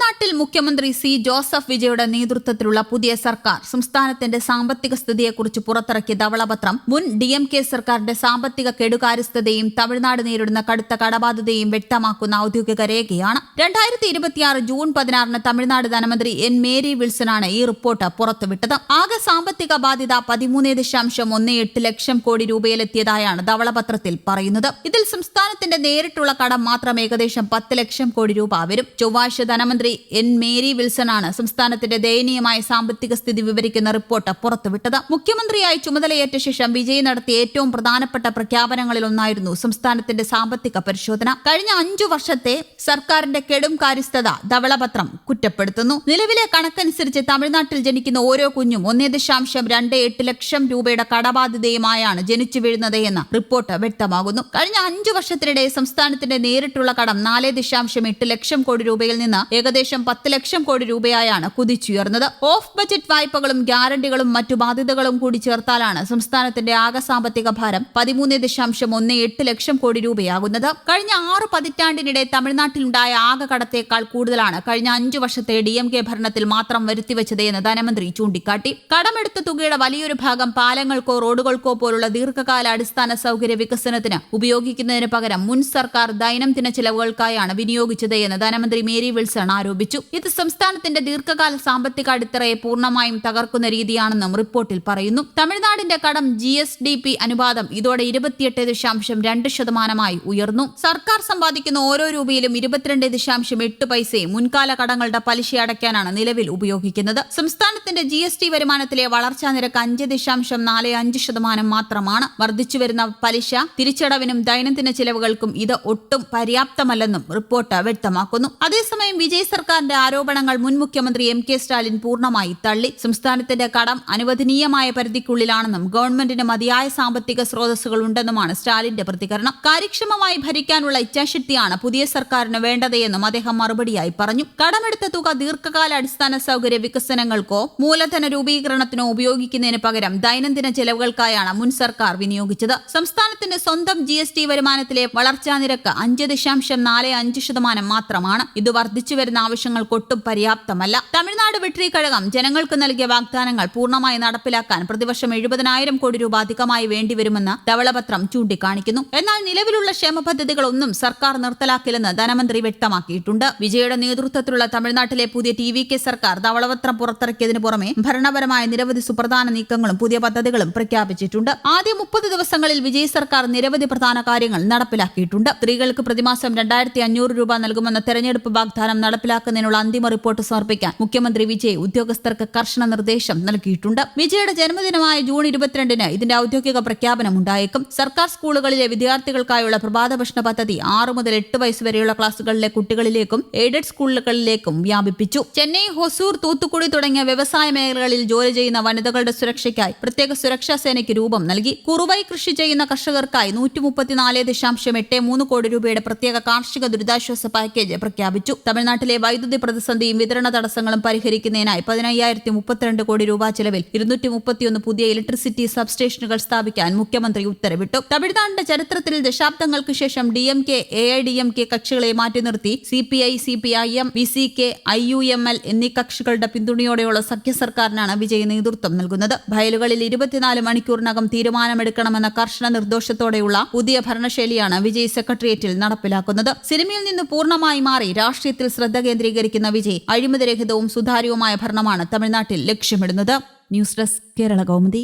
തമിഴ്നാട്ടിൽ മുഖ്യമന്ത്രി C Joseph വിജയുടെ നേതൃത്വത്തിലുള്ള പുതിയ സർക്കാർ സംസ്ഥാനത്തിന്റെ സാമ്പത്തിക സ്ഥിതിയെക്കുറിച്ച് പുറത്തിറക്കിയ ധവളപത്രം മുൻ DMK സർക്കാരിന്റെ സാമ്പത്തിക കെടുകാര്യസ്ഥതയും തമിഴ്നാട് നേരിടുന്ന കടുത്ത കടബാധ്യതയും വ്യക്തമാക്കുന്ന ഔദ്യോഗിക രേഖയാണ്. 2026 ജൂൺ 16 തമിഴ്നാട് ധനമന്ത്രി N. മേരി വിൽസനാണ് ഈ റിപ്പോർട്ട് പുറത്തുവിട്ടത്. ആകെ സാമ്പത്തിക ബാധ്യത 13.18 ലക്ഷം കോടി രൂപയിലെത്തിയതായാണ് ധവളപത്രത്തിൽ പറയുന്നത്. ഇതിൽ സംസ്ഥാനത്തിന്റെ നേരിട്ടുള്ള കടം മാത്രം ഏകദേശം 10 ലക്ഷം കോടി രൂപ വരും. ചൊവ്വാഴ്ച ധനമന്ത്രി N. മേരി വിൽസനാണ് സംസ്ഥാനത്തിന്റെ ദയനീയമായ സാമ്പത്തിക സ്ഥിതി വിവരിക്കുന്ന റിപ്പോർട്ട് പുറത്തുവിട്ടത്. മുഖ്യമന്ത്രിയായി ചുമതലയേറ്റ ശേഷം വിജയ് നടത്തിയ ഏറ്റവും പ്രധാനപ്പെട്ട പ്രഖ്യാപനങ്ങളിലൊന്നായിരുന്നു സംസ്ഥാനത്തിന്റെ സാമ്പത്തിക പരിശോധന. കഴിഞ്ഞ 5 വർഷത്തെ സർക്കാരിന്റെ കെടും കാര്യസ്ഥത ധവളപത്രം കുറ്റപ്പെടുത്തുന്നു. നിലവിലെ കണക്കനുസരിച്ച് തമിഴ്നാട്ടിൽ ജനിക്കുന്ന ഓരോ കുഞ്ഞും 1.28 ലക്ഷം രൂപയുടെ കടബാധ്യതയുമായാണ് ജനിച്ചു വീഴുന്നത് എന്ന് റിപ്പോർട്ട് വ്യക്തമാകുന്നു. കഴിഞ്ഞ 5 വർഷത്തിനിടെ സംസ്ഥാനത്തിന്റെ നേരിട്ടുള്ള കടം 4.8 ലക്ഷം കോടി രൂപയിൽ നിന്ന് ഏകദേശം 10 ലക്ഷം കോടി രൂപയായാണ് കുതിച്ചുയർന്നത്. ഓഫ് ബജറ്റ് വായ്പകളും ഗ്യാരണ്ടികളും മറ്റു ബാധ്യതകളും കൂടി ചേർത്താലാണ് സംസ്ഥാനത്തിന്റെ ആകെ സാമ്പത്തിക ഭാരം 13.18 ലക്ഷം കോടി രൂപയാകുന്നത്. കഴിഞ്ഞ 6 പതിറ്റാണ്ടിനിടെ തമിഴ്നാട്ടിലുണ്ടായ ആകെ കടത്തേക്കാൾ കൂടുതലാണ് കഴിഞ്ഞ 5 വർഷത്തെ DMK ഭരണത്തിൽ മാത്രം വരുത്തിവെച്ചത് എന്ന് ധനമന്ത്രി ചൂണ്ടിക്കാട്ടി. കടമെടുത്ത തുകയുടെ വലിയൊരു ഭാഗം പാലങ്ങൾക്കോ റോഡുകൾക്കോ പോലുള്ള ദീർഘകാല അടിസ്ഥാന സൗകര്യ വികസനത്തിന് ഉപയോഗിക്കുന്നതിന് പകരം മുൻ സർക്കാർ ദൈനംദിന ചെലവുകൾക്കായാണ് വിനിയോഗിച്ചത് എന്ന് ധനമന്ത്രി മേരി വിൽസൺ ആരോപിച്ചു. ഇത് സംസ്ഥാനത്തിന്റെ ദീർഘകാല സാമ്പത്തിക അടിത്തറയെ പൂർണ്ണമായും തകർക്കുന്ന രീതിയാണെന്നും റിപ്പോർട്ടിൽ പറയുന്നു. തമിഴ്നാടിന്റെ കടം GSDP അനുപാതം ഇതോടെ 28.2% ഉയർന്നു. സർക്കാർ സമ്പാദിക്കുന്ന ഓരോ രൂപയിലും 22.8 പൈസയും മുൻകാല കടങ്ങളുടെ പലിശ അടയ്ക്കാനാണ് നിലവിൽ ഉപയോഗിക്കുന്നത്. സംസ്ഥാനത്തിന്റെ GST വരുമാനത്തിലെ വളർച്ചാ നിരക്ക് 5.45% മാത്രമാണ്. വർദ്ധിച്ചുവരുന്ന പലിശ തിരിച്ചടവിനും ദൈനംദിന ചെലവുകൾക്കും ഇത് ഒട്ടും പര്യാപ്തമല്ലെന്നും റിപ്പോർട്ട് വ്യക്തമാക്കുന്നു. അതേസമയം വിജയ് സർക്കാരിന്റെ ആരോപണങ്ങൾ മുൻ മുഖ്യമന്ത്രി MK സ്റ്റാലിൻ പൂർണ്ണമായി തള്ളി. സംസ്ഥാനത്തിന്റെ കടം അനുവദനീയമായ പരിധിക്കുള്ളിലാണെന്നും ഗവൺമെന്റിന് മതിയായ സാമ്പത്തിക സ്രോതസ്സുകൾ ഉണ്ടെന്നുമാണ് സ്റ്റാലിന്റെ പ്രതികരണം. കാര്യക്ഷമമായി ഭരിക്കാനുള്ള ഇച്ഛാശക്തിയാണ് പുതിയ സർക്കാരിന് വേണ്ടത് എന്നും അദ്ദേഹം മറുപടിയായി പറഞ്ഞു. കടമെടുത്ത തുക ദീർഘകാല അടിസ്ഥാന സൗകര്യ വികസനങ്ങൾക്കോ മൂലധന രൂപീകരണത്തിനോ ഉപയോഗിക്കുന്നതിന് പകരം ദൈനംദിന ചെലവുകൾക്കായാണ് മുൻ സർക്കാർ വിനിയോഗിച്ചത്. സംസ്ഥാനത്തിന്റെ സ്വന്തം GST വരുമാനത്തിലെ വളർച്ചാ നിരക്ക് 5.45% മാത്രമാണ്. ഇത് വർദ്ധിച്ചുവരുന്ന ആവശ്യങ്ങൾക്കൊട്ടും പര്യാപ്തമല്ല. തമിഴ്നാട് വെട്രി കഴകം ജനങ്ങൾക്ക് നൽകിയ വാഗ്ദാനങ്ങൾ പൂർണ്ണമായി നടപ്പിലാക്കാൻ പ്രതിവർഷം 70,000 കോടി രൂപ അധികമായി വേണ്ടിവരുമെന്ന് ധവളപത്രം ചൂണ്ടിക്കാണിക്കുന്നു. എന്നാൽ നിലവിലുള്ള ക്ഷേമ പദ്ധതികളൊന്നും സർക്കാർ നിർത്തലാക്കില്ലെന്ന് ധനമന്ത്രി വ്യക്തമാക്കിയിട്ടുണ്ട്. വിജയുടെ നേതൃത്വത്തിലുള്ള തമിഴ്നാട്ടിലെ പുതിയ TVK സർക്കാർ ധവളപത്രം പുറത്തിറക്കിയതിനു പുറമെ ഭരണപരമായ നിരവധി സുപ്രധാന നീക്കങ്ങളും പുതിയ പദ്ധതികളും പ്രഖ്യാപിച്ചിട്ടുണ്ട്. ആദ്യ 30 ദിവസങ്ങളിൽ വിജയ് സർക്കാർ നിരവധി പ്രധാന കാര്യങ്ങൾ നടപ്പിലാക്കിയിട്ടുണ്ട്. സ്ത്രീകൾക്ക് പ്രതിമാസം 2,500 രൂപ നൽകുമെന്ന തെരഞ്ഞെടുപ്പ് വാഗ്ദാനം നടപ്പിലാക്കുന്നതിനുള്ള അന്തിമ റിപ്പോർട്ട് സമർപ്പിക്കാൻ മുഖ്യമന്ത്രി വിജയ് ഉദ്യോഗസ്ഥർക്ക് കർശന നിർദ്ദേശം നൽകിയിട്ടുണ്ട്. വിജയുടെ ജന്മദിനമായ ജൂൺ 22 ഇതിന്റെ ഔദ്യോഗിക പ്രഖ്യാപനം ഉണ്ടായേക്കും. സർക്കാർ സ്കൂളുകളിലെ വിദ്യാർത്ഥികൾക്കായുള്ള പ്രഭാത ഭക്ഷണ പദ്ധതി 6 മുതൽ 8 വയസ്സ് വരെയുള്ള ക്ലാസുകളിലെ കുട്ടികളിലേക്കും എയ്ഡഡ് സ്കൂളുകളിലേക്കും വ്യാപിപ്പിച്ചു. ചെന്നൈ, ഹൊസൂർ, തൂത്തുക്കുടി തുടങ്ങിയ വ്യവസായ മേഖലകളിൽ ജോലി ചെയ്യുന്ന വനിതകളുടെ സുരക്ഷയ്ക്കായി പ്രത്യേക സുരക്ഷാ സേനയ്ക്ക് രൂപം നൽകി. കുറുവൈ കൃഷി ചെയ്യുന്ന കർഷകർക്കായി 134.83 കോടി രൂപയുടെ പ്രത്യേക കാർഷിക ദുരിതാശ്വാസ പാക്കേജ് പ്രഖ്യാപിച്ചു. തമിഴ്നാട്ടിലെ വൈദ്യുതി പ്രതിസന്ധിയും വിതരണ തടസ്സങ്ങളും പരിഹരിക്കുന്നതിനായി 10,032 കോടി രൂപ ചെലവിൽ 231 പുതിയ ഇലക്ട്രിസിറ്റി സബ്സ്റ്റേഷനുകൾ സ്ഥാപിക്കാൻ മുഖ്യമന്ത്രി ഉത്തരവിട്ടു. തമിഴ്നാടിന്റെ ചരിത്രത്തിൽ ദശാബ്ദങ്ങൾക്ക് ശേഷം DMK, AIDMK കക്ഷികളെ മാറ്റി നിർത്തി CPI, CPIM, VCK, IUML എന്നീ കക്ഷികളുടെ പിന്തുണയോടെയുള്ള സഖ്യ സർക്കാരിനാണ് വിജയ് നേതൃത്വം നൽകുന്നത്. വയലുകളിൽ 24 മണിക്കൂറിനകം തീരുമാനമെടുക്കണമെന്ന കർശന നിർദ്ദേശത്തോടെയുള്ള പുതിയ ഭരണശൈലിയാണ് വിജയ് സെക്രട്ടേറിയറ്റിൽ നടപ്പിലാക്കുന്നത്. സിനിമയിൽ നിന്ന് പൂർണ്ണമായി മാറി രാഷ്ട്രീയത്തിൽ ശ്രദ്ധ കേന്ദ്രീകരിക്കുന്ന വിജയ് അഴിമതിരഹിതവും സുതാര്യവുമായ ഭരണമാണ് തമിഴ്നാട്ടിൽ ലക്ഷ്യമിടുന്നത്. News desk, Kerala Kaumudi.